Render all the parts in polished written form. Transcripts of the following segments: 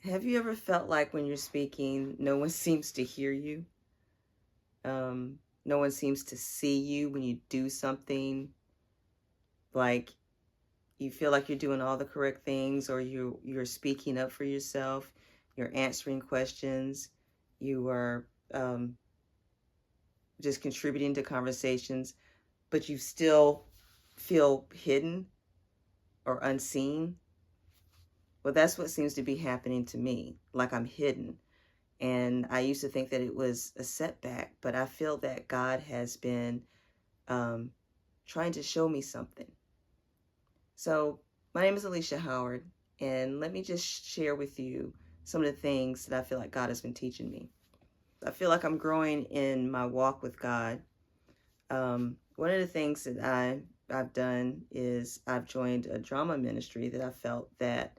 Have you ever felt like when you're speaking, no one seems to hear you? No one seems to see you when you do something, like you feel like you're doing all the correct things, or you're speaking up for yourself, you're answering questions, you are just contributing to conversations, but you still feel hidden or unseen. Well, that's what seems to be happening to me, like I'm hidden. And I used to think that it was a setback, but I feel that God has been um, trying to show me something. So, my name is Alicia Howard, and let me just share with you some of the things that I feel like God has been teaching me. I feel like I'm growing in my walk with God. One of the things that I've done is I've joined a drama ministry that I felt that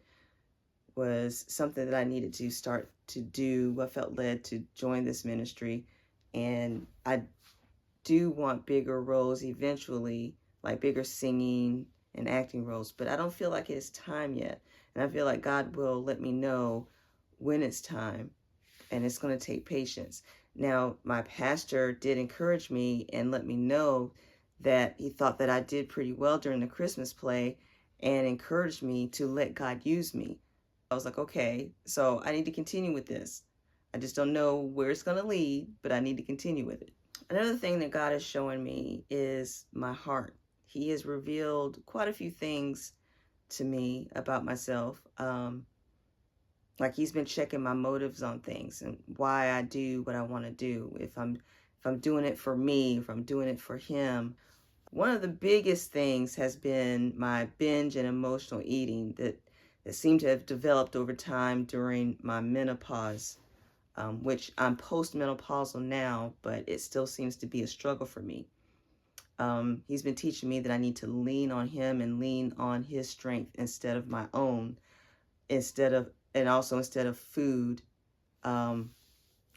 was something that I needed to start to do. I felt led to join this ministry, and I do want bigger roles eventually, like bigger singing and acting roles, but I don't feel like it's time yet. And I feel like God will let me know when it's time, and it's going to take patience. Now, my pastor did encourage me and let me know that he thought that I did pretty well during the Christmas play and encouraged me to let God use me. I was like, okay, so I need to continue with this. I just don't know where it's going to lead, but I need to continue with it. Another thing that God is showing me is my heart. He has revealed quite a few things to me about myself. Like he's been checking my motives on things and why I do what I want to do. If I'm doing it for me, if I'm doing it for him. One of the biggest things has been my binge and emotional eating that seemed to have developed over time during my menopause, which I'm postmenopausal now, but it still seems to be a struggle for me. He's been teaching me that I need to lean on him and lean on his strength instead of my own, and also instead of food. When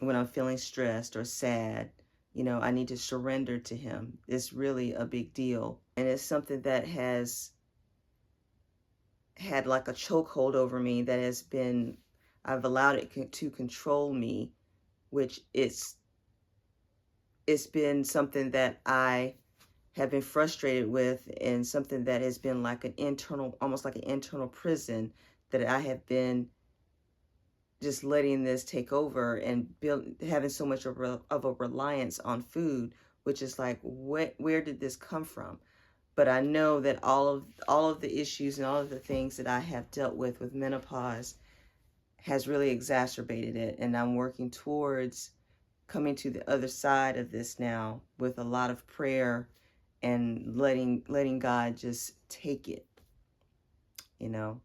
I'm feeling stressed or sad, I need to surrender to him. It's really a big deal. And it's something that has had like a chokehold over me that I've allowed it to control me, which it's been something that I have been frustrated with, and something that has been like almost like an internal prison that I have been just letting this take over and having so much of a reliance on food, which is like, where did this come from? But I know that all of the issues and all of the things that I have dealt with menopause has really exacerbated it, and I'm working towards coming to the other side of this now with a lot of prayer and letting God just take it, you know.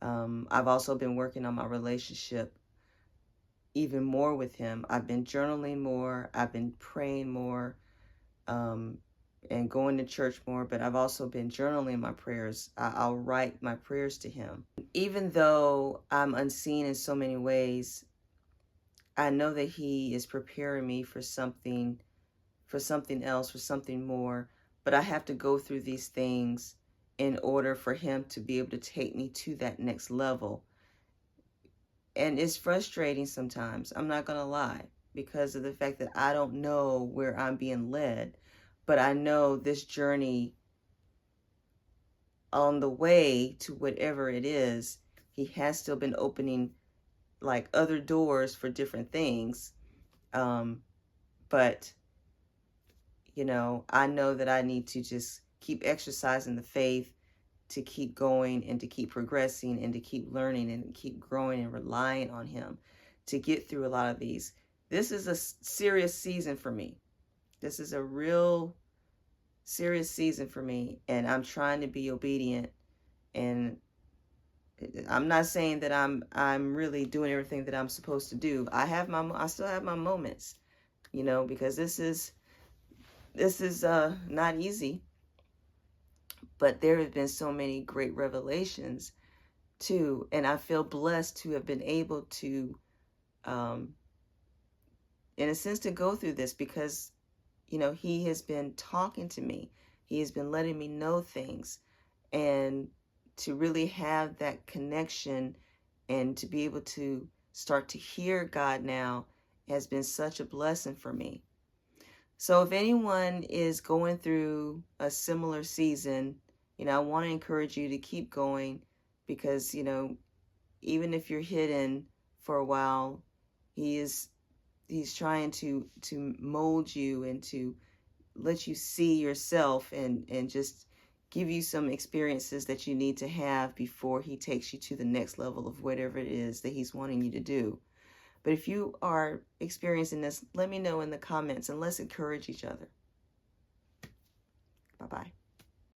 I've also been working on my relationship even more with him. I've been journaling more, I've been praying more, um, and going to church more, but I've also been journaling my prayers. I'll write my prayers to him. Even though I'm unseen in so many ways, I know that he is preparing me for something else, for something more. But I have to go through these things in order for him to be able to take me to that next level. And it's frustrating sometimes, I'm not going to lie, because of the fact that I don't know where I'm being led. But I know this journey on the way to whatever it is, he has still been opening like other doors for different things. But I know that I need to just keep exercising the faith, to keep going and to keep progressing and to keep learning and keep growing and relying on him to get through a lot of these. This is a serious season for me. This is a real serious season for me, and I'm trying to be obedient. And I'm not saying that I'm really doing everything that I'm supposed to do. I still have my moments, because this is not easy. But there have been so many great revelations too, and I feel blessed to have been able to, um, in a sense, to go through this, because he has been talking to me. He has been letting me know things, and to really have that connection and to be able to start to hear God now has been such a blessing for me. So if anyone is going through a similar season, I want to encourage you to keep going, because, even if you're hidden for a while, he's trying to mold you and to let you see yourself, and just give you some experiences that you need to have before he takes you to the next level of whatever it is that he's wanting you to do. But if you are experiencing this, let me know in the comments, and let's encourage each other. Bye-bye.